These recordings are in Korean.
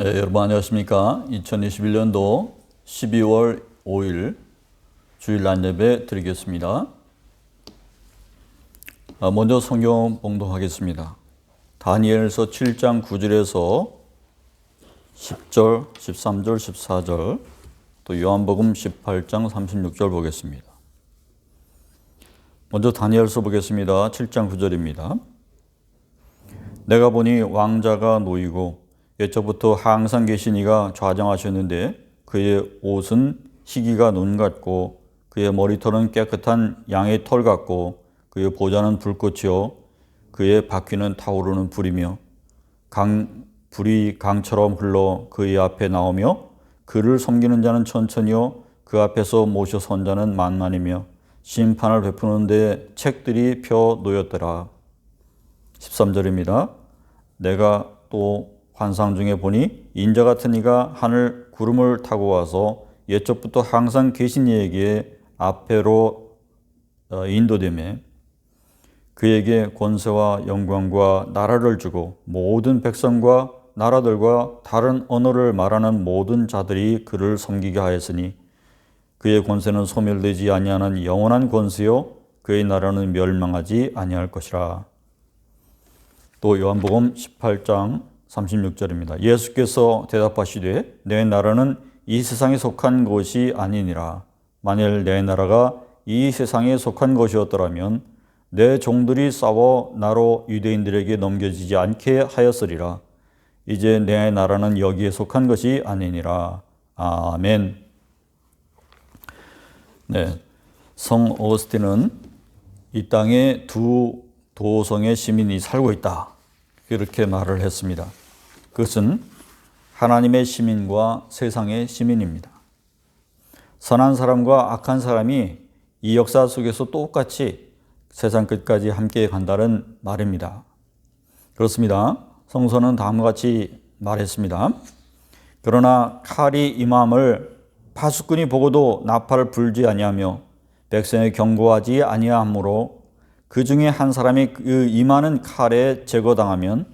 네, 여러분 안녕하십니까? 2021년도 12월 5일 주일 낮 예배 드리겠습니다. 먼저 성경 봉독하겠습니다. 다니엘서 7장 9절에서 10절, 13절, 14절, 또 요한복음 18장 36절 보겠습니다. 먼저 다니엘서 보겠습니다. 7장 9절입니다. 내가 보니 왕자가 놓이고 옛적부터 항상 계신 이가 좌정하셨는데 그의 옷은 희기가 눈 같고 그의 머리털은 깨끗한 양의 털 같고 그의 보좌는 불꽃이요 그의 바퀴는 타오르는 불이며 불이 강처럼 흘러 그의 앞에 나오며 그를 섬기는 자는 천천히요 그 앞에서 모셔 선 자는 만만이며 심판을 베푸는 데 책들이 펴 놓였더라. 13절입니다. 내가 또 환상 중에 보니 인자 같은 이가 하늘 구름을 타고 와서 옛적부터 항상 계신 이에게 앞에로 인도되매 그에게 권세와 영광과 나라를 주고 모든 백성과 나라들과 다른 언어를 말하는 모든 자들이 그를 섬기게 하였으니 그의 권세는 소멸되지 아니하는 영원한 권세요 그의 나라는 멸망하지 아니할 것이라. 또 요한복음 18장 36절입니다. 예수께서 대답하시되 내 나라는 이 세상에 속한 것이 아니니라. 만일 내 나라가 이 세상에 속한 것이었더라면 내 종들이 싸워 나로 유대인들에게 넘겨지지 않게 하였으리라. 이제 내 나라는 여기에 속한 것이 아니니라. 아멘. 네, 성 어거스틴은 이 땅에 두 도성의 시민이 살고 있다. 이렇게 말을 했습니다. 그것은 하나님의 시민과 세상의 시민입니다. 선한 사람과 악한 사람이 이 역사 속에서 똑같이 세상 끝까지 함께 간다는 말입니다. 그렇습니다. 성서는 다음과 같이 말했습니다. 그러나 칼이 임함을 파수꾼이 보고도 나팔을 불지 아니하며 백성에 경고하지 아니하므로 그 중에 한 사람이 그 임하는 칼에 제거당하면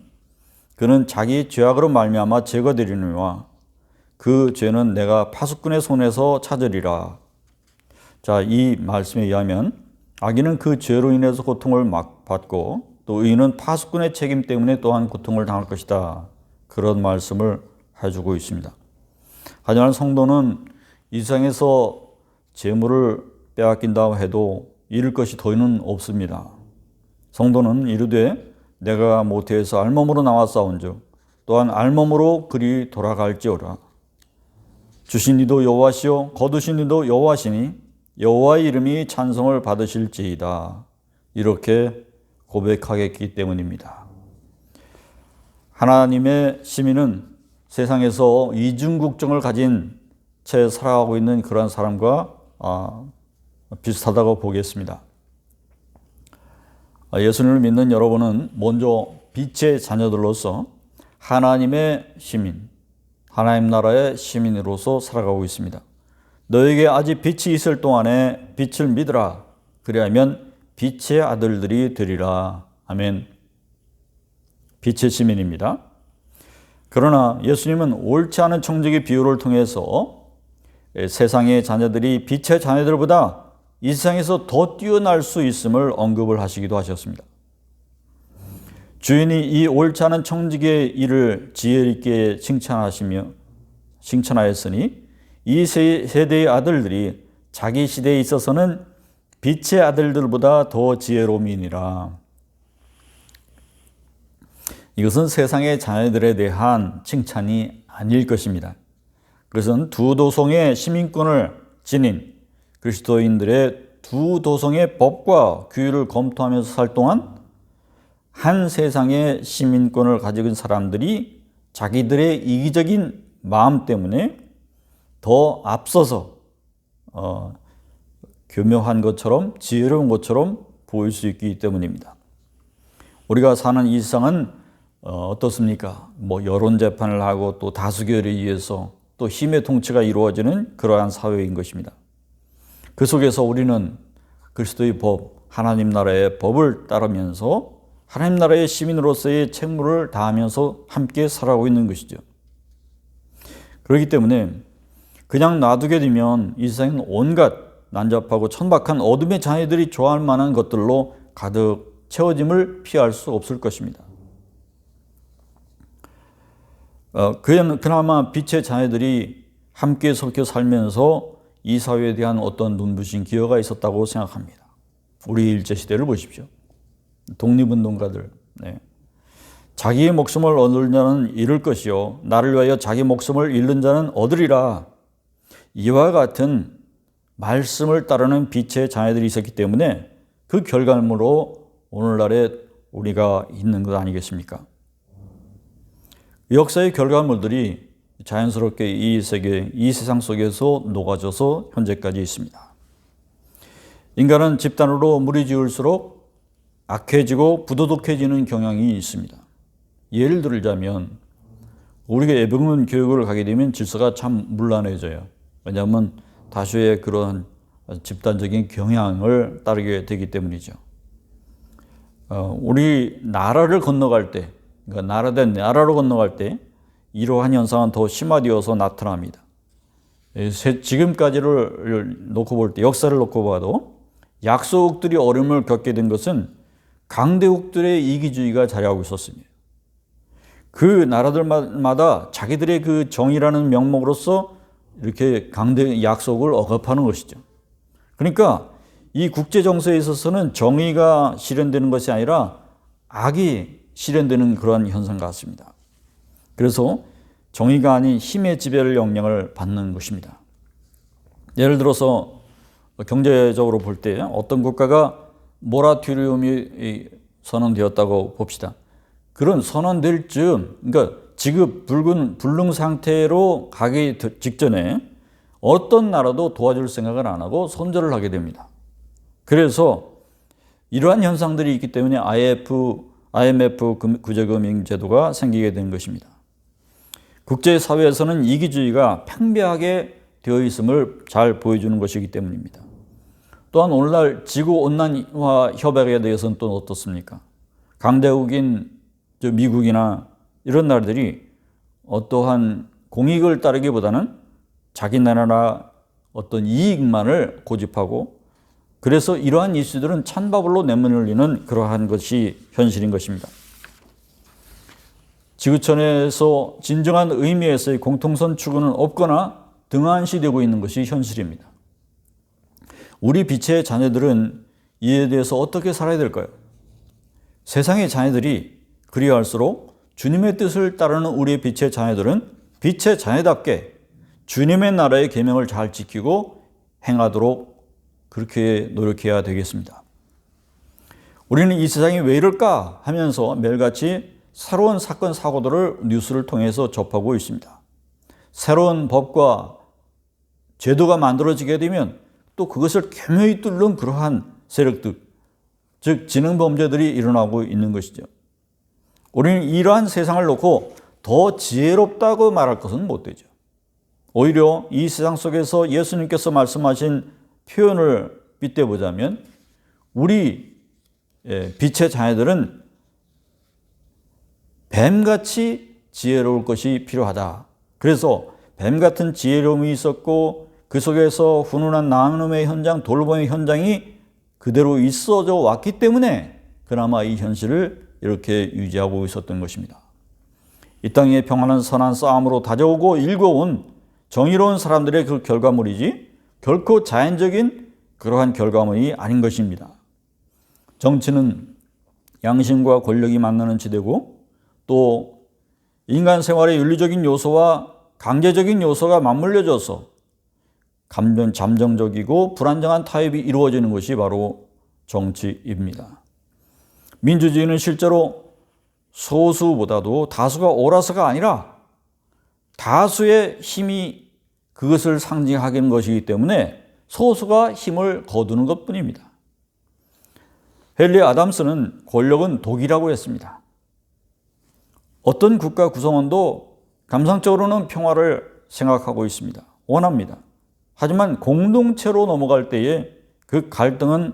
그는 자기 죄악으로 말미암아 제거되리니와 그 죄는 내가 파수꾼의 손에서 찾으리라. 자, 이 말씀에 의하면 악인은 그 죄로 인해서 고통을 받고 또 의인은 파수꾼의 책임 때문에 또한 고통을 당할 것이다. 그런 말씀을 해주고 있습니다. 하지만 성도는 이 세상에서 재물을 빼앗긴다고 해도 잃을 것이 더는 없습니다. 성도는 이르되 내가 모태에서 알몸으로 나왔사온즉 또한 알몸으로 그리 돌아갈지어라. 주신 이도 여호와시요 거두신 이도 여호와시니 여호와의 이름이 찬송을 받으실지이다. 이렇게 고백하겠기 때문입니다. 하나님의 시민은 세상에서 이중국적을 가진 채 살아가고 있는 그런 사람과 비슷하다고 보겠습니다. 예수님을 믿는 여러분은 먼저 빛의 자녀들로서 하나님의 시민, 하나님 나라의 시민으로서 살아가고 있습니다. 너에게 아직 빛이 있을 동안에 빛을 믿으라. 그리하면 빛의 아들들이 되리라. 아멘. 빛의 시민입니다. 그러나 예수님은 옳지 않은 청지기 비유를 통해서 세상의 자녀들이 빛의 자녀들보다 이 세상에서 더 뛰어날 수 있음을 언급을 하시기도 하셨습니다. 주인이 이 옳지 않은 청지기의 일을 지혜 있게 칭찬하였으니 이 세대의 아들들이 자기 시대에 있어서는 빛의 아들들보다 더 지혜로움이니라. 이것은 세상의 자녀들에 대한 칭찬이 아닐 것입니다. 그것은 두 도성의 시민권을 지닌 그리스도인들의 두 도성의 법과 규율을 검토하면서 살 동안 한 세상의 시민권을 가지고 있는 사람들이 자기들의 이기적인 마음 때문에 더 앞서서 교묘한 것처럼 지혜로운 것처럼 보일 수 있기 때문입니다. 우리가 사는 이 세상은 어떻습니까? 여론 재판을 하고 또 다수결에 의해서 또 힘의 통치가 이루어지는 그러한 사회인 것입니다. 그 속에서 우리는 그리스도의 법, 하나님 나라의 법을 따르면서 하나님 나라의 시민으로서의 책무를 다하면서 함께 살아가고 있는 것이죠. 그렇기 때문에 그냥 놔두게 되면 이 세상은 온갖 난잡하고 천박한 어둠의 자녀들이 좋아할 만한 것들로 가득 채워짐을 피할 수 없을 것입니다. 그나마 빛의 자녀들이 함께 섞여 살면서 이 사회에 대한 어떤 눈부신 기여가 있었다고 생각합니다. 우리 일제시대를 보십시오. 독립운동가들. 네. 자기의 목숨을 얻을 자는 잃을 것이요 나를 위하여 자기 목숨을 잃는 자는 얻으리라. 이와 같은 말씀을 따르는 빛의 자녀들이 있었기 때문에 그 결과물로 오늘날에 우리가 있는 것 아니겠습니까? 역사의 결과물들이 자연스럽게 이 세계, 이 세상 속에서 녹아져서 현재까지 있습니다. 인간은 집단으로 무리지을수록 악해지고 부도덕해지는 경향이 있습니다. 예를 들자면 우리가 예비군 교육을 가게 되면 질서가 참 문란해져요. 왜냐하면 다수의 그런 집단적인 경향을 따르게 되기 때문이죠. 우리 나라를 건너갈 때, 그러니까 나라 대 나라로 건너갈 때 이러한 현상은 더 심화되어서 나타납니다. 지금까지를 놓고 볼 때, 역사를 놓고 봐도 약소국들이 어려움을 겪게 된 것은 강대국들의 이기주의가 자리하고 있었습니다. 그 나라들마다 자기들의 그 정의라는 명목으로서 이렇게 강대 약속을 억압하는 것이죠. 그러니까 이 국제 정세에 있어서는 정의가 실현되는 것이 아니라 악이 실현되는 그러한 현상 같습니다. 그래서 정의가 아닌 힘의 지배를 영향을 받는 것입니다. 예를 들어서 경제적으로 볼 때 어떤 국가가 모라토리움이 선언되었다고 봅시다. 그런 선언될 즈음, 그러니까 지금 불능 상태로 가기 직전에 어떤 나라도 도와줄 생각을 안 하고 손절을 하게 됩니다. 그래서 이러한 현상들이 있기 때문에 IMF 구제금융제도가 생기게 된 것입니다. 국제사회에서는 이기주의가 팽배하게 되어 있음을 잘 보여주는 것이기 때문입니다. 또한 오늘날 지구온난화 협약에 대해서는 또 어떻습니까? 강대국인 미국이나 이런 나라들이 어떠한 공익을 따르기보다는 자기 나라나 어떤 이익만을 고집하고 그래서 이러한 이슈들은 찬바울로 내몰리는 그러한 것이 현실인 것입니다. 지구촌에서 진정한 의미에서의 공통선 추구는 없거나 등한시되고 있는 것이 현실입니다. 우리 빛의 자녀들은 이에 대해서 어떻게 살아야 될까요? 세상의 자녀들이 그리할수록 주님의 뜻을 따르는 우리의 빛의 자녀들은 빛의 자녀답게 주님의 나라의 계명을 잘 지키고 행하도록 그렇게 노력해야 되겠습니다. 우리는 이 세상이 왜 이럴까 하면서 매일같이 새로운 사건 사고들을 뉴스를 통해서 접하고 있습니다. 새로운 법과 제도가 만들어지게 되면 또 그것을 교묘히 뚫는 그러한 세력들, 즉 지능범죄들이 일어나고 있는 것이죠. 우리는 이러한 세상을 놓고 더 지혜롭다고 말할 것은 못 되죠. 오히려 이 세상 속에서 예수님께서 말씀하신 표현을 빗대보자면 우리 빛의 자녀들은 뱀같이 지혜로울 것이 필요하다. 그래서 뱀같은 지혜로움이 있었고 그 속에서 훈훈한 나눔의 현장, 돌봄의 현장이 그대로 있어져 왔기 때문에 그나마 이 현실을 이렇게 유지하고 있었던 것입니다. 이 땅에 평안한 선한 싸움으로 다져오고 일궈온 정의로운 사람들의 그 결과물이지 결코 자연적인 그러한 결과물이 아닌 것입니다. 정치는 양심과 권력이 만나는 지대고 또 인간 생활의 윤리적인 요소와 강제적인 요소가 맞물려져서 잠정적이고 불안정한 타협이 이루어지는 것이 바로 정치입니다. 민주주의는 실제로 소수보다도 다수가 옳아서가 아니라 다수의 힘이 그것을 상징하는 것이기 때문에 소수가 힘을 거두는 것뿐입니다. 헨리 아담스는 권력은 독이라고 했습니다. 어떤 국가 구성원도 감상적으로는 평화를 생각하고 있습니다. 원합니다. 하지만 공동체로 넘어갈 때에 그 갈등은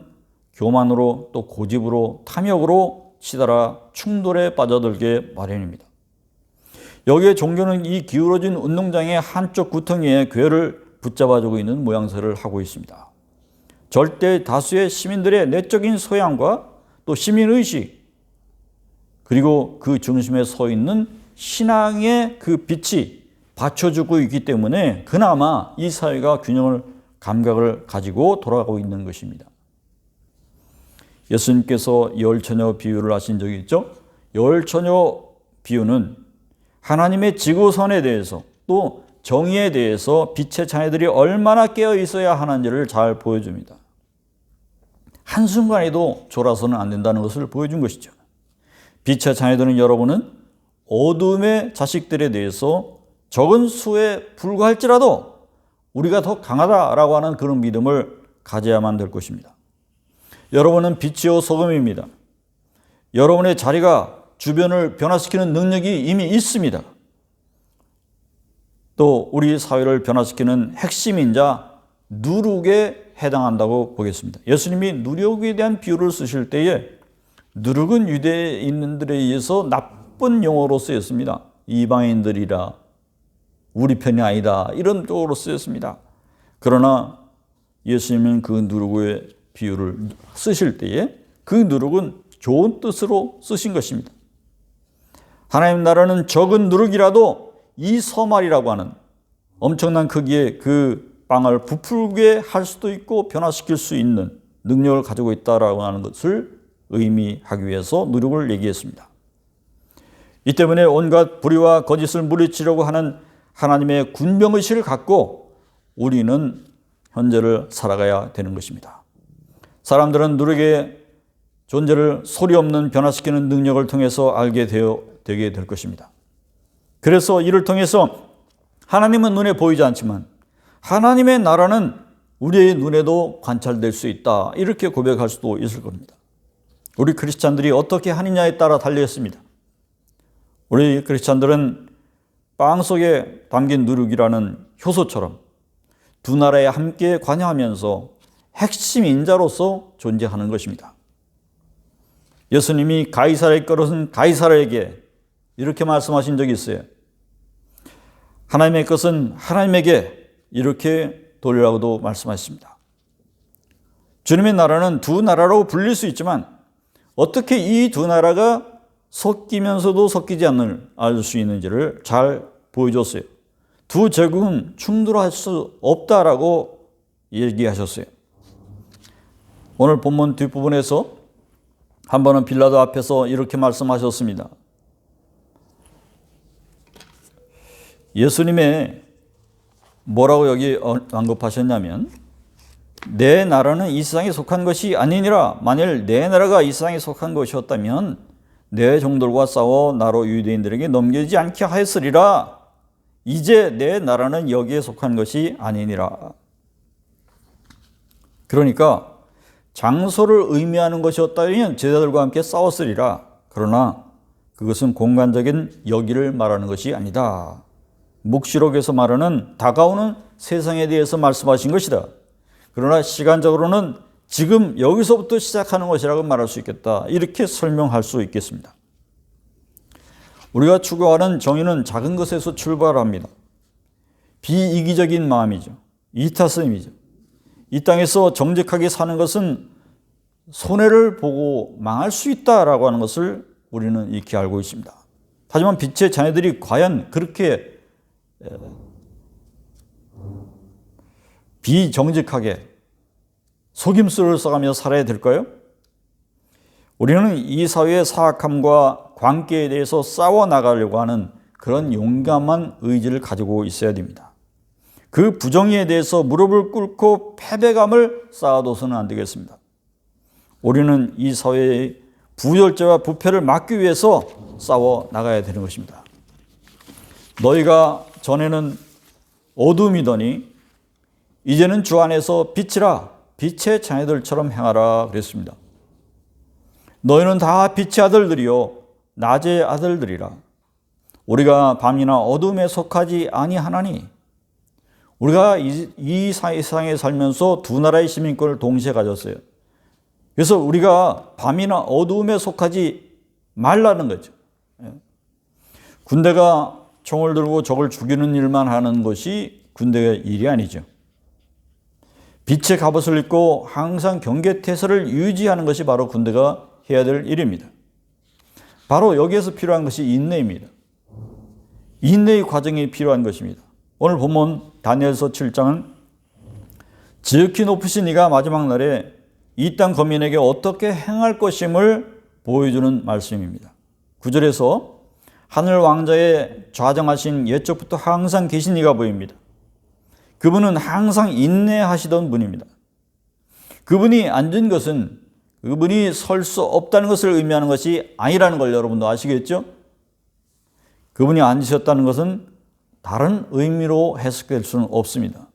교만으로 또 고집으로 탐욕으로 치달아 충돌에 빠져들게 마련입니다. 여기에 종교는 이 기울어진 운동장의 한쪽 구덩이에 교회를 붙잡아주고 있는 모양새를 하고 있습니다. 절대 다수의 시민들의 내적인 소양과 또 시민의식, 그리고 그 중심에 서 있는 신앙의 그 빛이 받쳐주고 있기 때문에 그나마 이 사회가 균형을, 감각을 가지고 돌아가고 있는 것입니다. 예수님께서 열처녀 비유를 하신 적이 있죠. 열처녀 비유는 하나님의 지구선에 대해서 또 정의에 대해서 빛의 자녀들이 얼마나 깨어 있어야 하는지를 잘 보여줍니다. 한순간에도 졸아서는 안 된다는 것을 보여준 것이죠. 빛의 자녀들은, 여러분은 어둠의 자식들에 대해서 적은 수에 불과할지라도 우리가 더 강하다라고 하는 그런 믿음을 가져야만 될 것입니다. 여러분은 빛이요 소금입니다. 여러분의 자리가 주변을 변화시키는 능력이 이미 있습니다. 또 우리 사회를 변화시키는 핵심인자 누룩에 해당한다고 보겠습니다. 예수님이 누룩에 대한 비유를 쓰실 때에 누룩은 유대인들에 의해서 나쁜 용어로 쓰였습니다. 이방인들이라, 우리 편이 아니다, 이런 쪽으로 쓰였습니다. 그러나 예수님은 그 누룩의 비유를 쓰실 때에 그 누룩은 좋은 뜻으로 쓰신 것입니다. 하나님 나라는 적은 누룩이라도 이 서말이라고 하는 엄청난 크기의 그 빵을 부풀게 할 수도 있고 변화시킬 수 있는 능력을 가지고 있다라고 하는 것을 의미하기 위해서 누룩을 얘기했습니다. 이 때문에 온갖 불의와 거짓을 물리치려고 하는 하나님의 군병의식을 갖고 우리는 현재를 살아가야 되는 것입니다. 사람들은 누룩의 존재를 소리 없는 변화시키는 능력을 통해서 알게 되게 될 것입니다. 그래서 이를 통해서 하나님은 눈에 보이지 않지만 하나님의 나라는 우리의 눈에도 관찰될 수 있다, 이렇게 고백할 수도 있을 겁니다. 우리 크리스찬들이 어떻게 하느냐에 따라 달려 있습니다. 우리 크리스찬들은 빵 속에 담긴 누룩이라는 효소처럼 두 나라에 함께 관여하면서 핵심 인자로서 존재하는 것입니다. 예수님이 가이사르의 것은 가이사르에게 이렇게 말씀하신 적이 있어요. 하나님의 것은 하나님에게 이렇게 돌리라고도 말씀하셨습니다. 주님의 나라는 두 나라로 불릴 수 있지만 어떻게 이 두 나라가 섞이면서도 섞이지 않는 알 수 있는지를 잘 보여줬어요. 두 제국은 충돌할 수 없다라고 얘기하셨어요. 오늘 본문 뒷부분에서 한 번은 빌라도 앞에서 이렇게 말씀하셨습니다. 예수님의 뭐라고 여기 언급하셨냐면, 내 나라는 이 세상에 속한 것이 아니니라. 만일 내 나라가 이 세상에 속한 것이었다면 내 종들과 싸워 나로 유대인들에게 넘기지 않게 하였으리라. 이제 내 나라는 여기에 속한 것이 아니니라. 그러니까 장소를 의미하는 것이었다면 제자들과 함께 싸웠으리라. 그러나 그것은 공간적인 여기를 말하는 것이 아니다. 묵시록에서 말하는 다가오는 세상에 대해서 말씀하신 것이다. 그러나 시간적으로는 지금 여기서부터 시작하는 것이라고 말할 수 있겠다, 이렇게 설명할 수 있겠습니다. 우리가 추구하는 정의는 작은 것에서 출발합니다. 비이기적인 마음이죠. 이타성이죠. 이 땅에서 정직하게 사는 것은 손해를 보고 망할 수 있다라고 하는 것을 우리는 익히 알고 있습니다. 하지만 빛의 자녀들이 과연 그렇게 비정직하게 속임수를 써가며 살아야 될까요? 우리는 이 사회의 사악함과 관계에 대해서 싸워나가려고 하는 그런 용감한 의지를 가지고 있어야 됩니다. 그 부정의에 대해서 무릎을 꿇고 패배감을 쌓아둬서는 안 되겠습니다. 우리는 이 사회의 부열제와 부패를 막기 위해서 싸워나가야 되는 것입니다. 너희가 전에는 어둠이더니 이제는 주 안에서 빛이라, 빛의 자녀들처럼 행하라 그랬습니다. 너희는 다 빛의 아들들이요 낮의 아들들이라. 우리가 밤이나 어둠에 속하지 아니하나니, 우리가 이 세상에 살면서 두 나라의 시민권을 동시에 가졌어요. 그래서 우리가 밤이나 어둠에 속하지 말라는 거죠. 군대가 총을 들고 적을 죽이는 일만 하는 것이 군대의 일이 아니죠. 빛의 갑옷을 입고 항상 경계태세를 유지하는 것이 바로 군대가 해야 될 일입니다. 바로 여기에서 필요한 것이 인내입니다. 인내의 과정이 필요한 것입니다. 오늘 본문 다니엘서 7장은 지극히 높으신 이가 마지막 날에 이 땅 거민에게 어떻게 행할 것임을 보여주는 말씀입니다. 9절에서 하늘 왕자의 좌정하신 옛적부터 항상 계신 이가 보입니다. 그분은 항상 인내하시던 분입니다. 그분이 앉은 것은 그분이 설 수 없다는 것을 의미하는 것이 아니라는 걸 여러분도 아시겠죠? 그분이 앉으셨다는 것은 다른 의미로 해석될 수는 없습니다.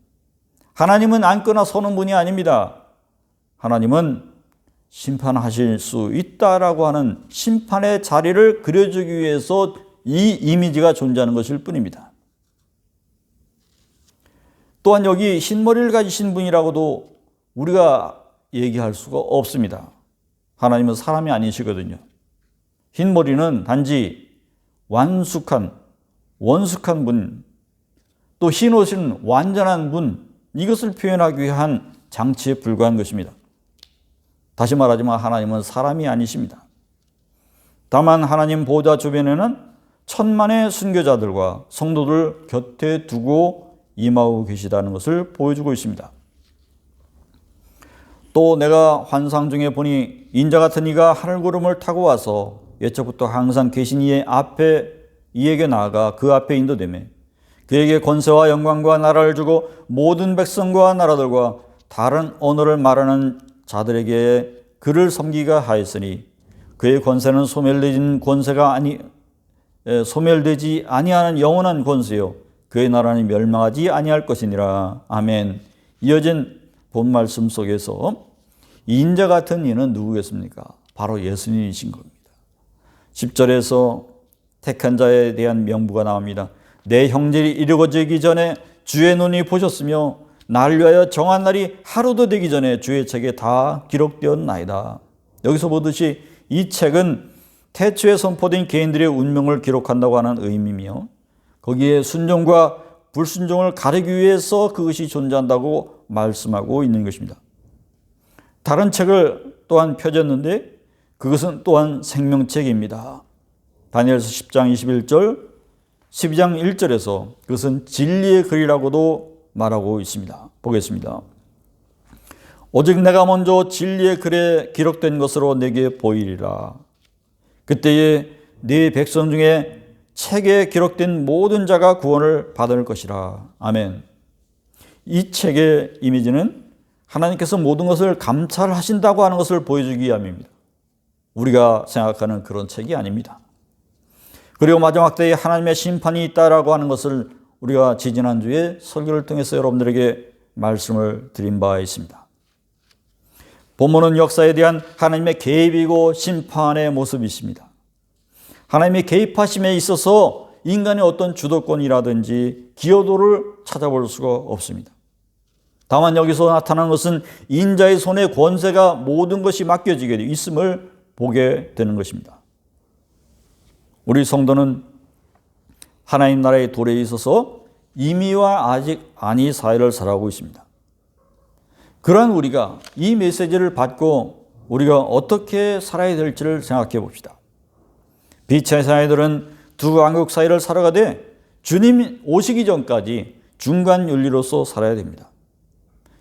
하나님은 앉거나 서는 분이 아닙니다. 하나님은 심판하실 수 있다라고 하는 심판의 자리를 그려주기 위해서 이 이미지가 존재하는 것일 뿐입니다. 또한 여기 흰머리를 가지신 분이라고도 우리가 얘기할 수가 없습니다. 하나님은 사람이 아니시거든요. 흰머리는 단지 원숙한 분, 또 흰옷은 완전한 분, 이것을 표현하기 위한 장치에 불과한 것입니다. 다시 말하지만 하나님은 사람이 아니십니다. 다만 하나님 보좌 주변에는 천만의 순교자들과 성도들 곁에 두고 임하고 계시다는 것을 보여주고 있습니다. 또 내가 환상 중에 보니 인자 같은 이가 하늘구름을 타고 와서 옛적부터 항상 계신 이의 앞에 이에게 나아가 그 앞에 인도되며 그에게 권세와 영광과 나라를 주고 모든 백성과 나라들과 다른 언어를 말하는 자들에게 그를 섬기가 하였으니 그의 권세는 소멸되지 아니하는 영원한 권세요 그의 나라는 멸망하지 아니할 것이니라. 아멘. 이어진 본 말씀 속에서 인자 같은 이는 누구겠습니까? 바로 예수님이신 겁니다. 10절에서 택한 자에 대한 명부가 나옵니다. 내 형질이 이루어지기 전에 주의 눈이 보셨으며 날 위하여 정한 날이 하루도 되기 전에 주의 책에 다 기록되었나이다. 여기서 보듯이 이 책은 태초에 선포된 개인들의 운명을 기록한다고 하는 의미며 거기에 순종과 불순종을 가리기 위해서 그것이 존재한다고 말씀하고 있는 것입니다. 다른 책을 또한 펴졌는데 그것은 또한 생명책입니다. 다니엘서 10장 21절, 12장 1절에서 그것은 진리의 글이라고도 말하고 있습니다. 보겠습니다. 오직 내가 먼저 진리의 글에 기록된 것으로 내게 보이리라. 그때에 네 백성 중에 책에 기록된 모든 자가 구원을 받을 것이라. 아멘. 이 책의 이미지는 하나님께서 모든 것을 감찰하신다고 하는 것을 보여주기 위함입니다. 우리가 생각하는 그런 책이 아닙니다. 그리고 마지막 때에 하나님의 심판이 있다라고 하는 것을 우리가 지지난주에 설교를 통해서 여러분들에게 말씀을 드린 바 있습니다. 본문은 역사에 대한 하나님의 개입이고 심판의 모습이십니다. 하나님의 개입하심에 있어서 인간의 어떤 주도권이라든지 기여도를 찾아볼 수가 없습니다. 다만 여기서 나타나는 것은 인자의 손에 권세가 모든 것이 맡겨지게 있음을 보게 되는 것입니다. 우리 성도는 하나님 나라의 도래에 있어서 이미와 아직 아니 사이를 살아가고 있습니다. 그러한 우리가 이 메시지를 받고 우리가 어떻게 살아야 될지를 생각해 봅시다. 빛의 사이들은 두 왕국 사이를 살아가되 주님 오시기 전까지 중간 윤리로서 살아야 됩니다.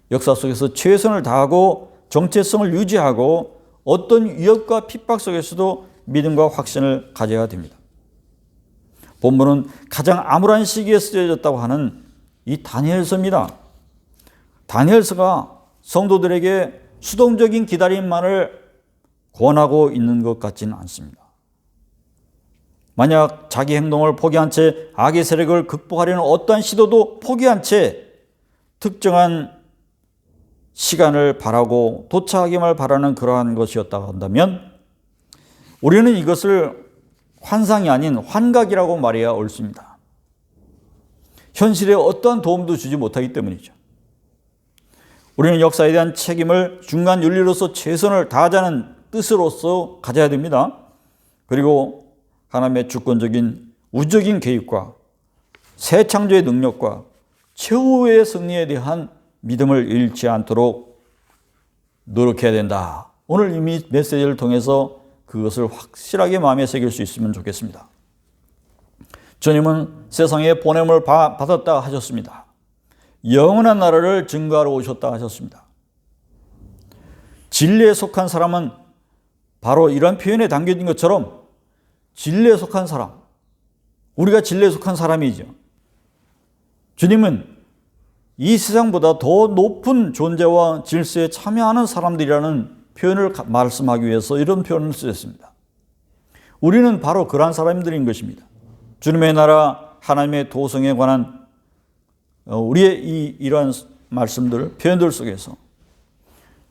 역사 속에서 최선을 다하고 정체성을 유지하고 어떤 위협과 핍박 속에서도 믿음과 확신을 가져야 됩니다. 본문은 가장 암울한 시기에 쓰여졌다고 하는 이 다니엘서입니다. 다니엘서가 성도들에게 수동적인 기다림만을 권하고 있는 것 같지는 않습니다. 만약 자기 행동을 포기한 채 악의 세력을 극복하려는 어떠한 시도도 포기한 채 특정한 시간을 바라고 도착하기만 바라는 그러한 것이었다고 한다면 우리는 이것을 환상이 아닌 환각이라고 말해야 옳습니다. 현실에 어떠한 도움도 주지 못하기 때문이죠. 우리는 역사에 대한 책임을 중간 윤리로서 최선을 다하자는 뜻으로서 가져야 됩니다. 그리고 하나님의 주권적인 우주적인 개입과 새 창조의 능력과 최후의 승리에 대한 믿음을 잃지 않도록 노력해야 된다. 오늘 이 메시지를 통해서 그것을 확실하게 마음에 새길 수 있으면 좋겠습니다. 주님은 세상에 보냄을 받았다 하셨습니다. 영원한 나라를 증거하러 오셨다 하셨습니다. 진리에 속한 사람은 바로 이런 표현에 담겨진 것처럼 진리에 속한 사람, 우리가 진리에 속한 사람이죠. 주님은 이 세상보다 더 높은 존재와 질서에 참여하는 사람들이라는 표현을 말씀하기 위해서 이런 표현을 쓰셨습니다. 우리는 바로 그러한 사람들인 것입니다. 주님의 나라, 하나님의 도성에 관한 우리의 이러한 말씀들, 표현들 속에서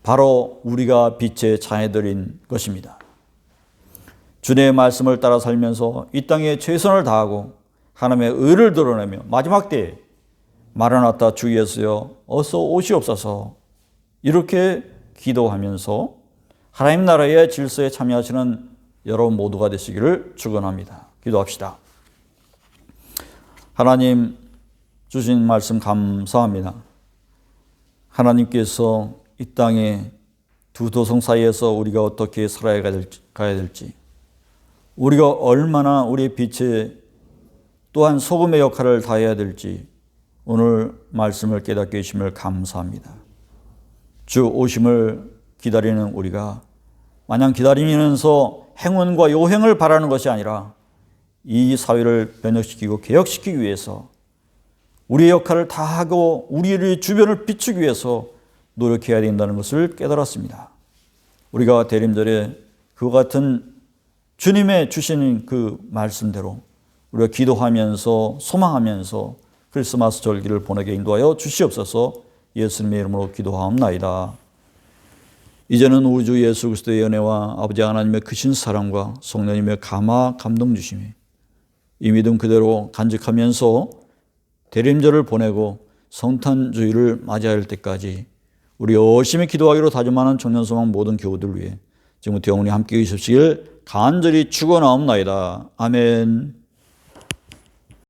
바로 우리가 빛의 자녀들인 것입니다. 주님의 말씀을 따라 살면서 이 땅에 최선을 다하고 하나님의 의를 드러내며 마지막 때에 마라나타 주 예수여 어서 오시옵소서 이렇게 기도하면서 하나님 나라의 질서에 참여하시는 여러분 모두가 되시기를 축원합니다. 기도합시다. 하나님 주신 말씀 감사합니다. 하나님께서 이 땅에 두 도성 사이에서 우리가 어떻게 살아가야 될지, 우리가 얼마나 우리의 빛에 또한 소금의 역할을 다해야 될지 오늘 말씀을 깨닫게 해주심을 감사합니다. 주 오심을 기다리는 우리가 마냥 기다리면서 행운과 요행을 바라는 것이 아니라 이 사회를 변혁시키고 개혁시키기 위해서 우리의 역할을 다하고 우리의 주변을 비추기 위해서 노력해야 된다는 것을 깨달았습니다. 우리가 대림절에 그와 같은 주님의 주시는 그 말씀대로 우리가 기도하면서 소망하면서 크리스마스 절기를 보내게 인도하여 주시옵소서. 예수님의 이름으로 기도하옵나이다. 이제는 우리 주 예수 그리스도의 은혜와 아버지 하나님의 크신 사랑과 성령님의 감화 감동 주심이 이 믿음 그대로 간직하면서 대림절을 보내고 성탄주의를 맞이할 때까지 우리 열심히 기도하기로 다짐하는 청년소망 모든 교우들 위해 지금부터 영원히 함께 계십시길 간절히 축원하옵나이다. 아멘.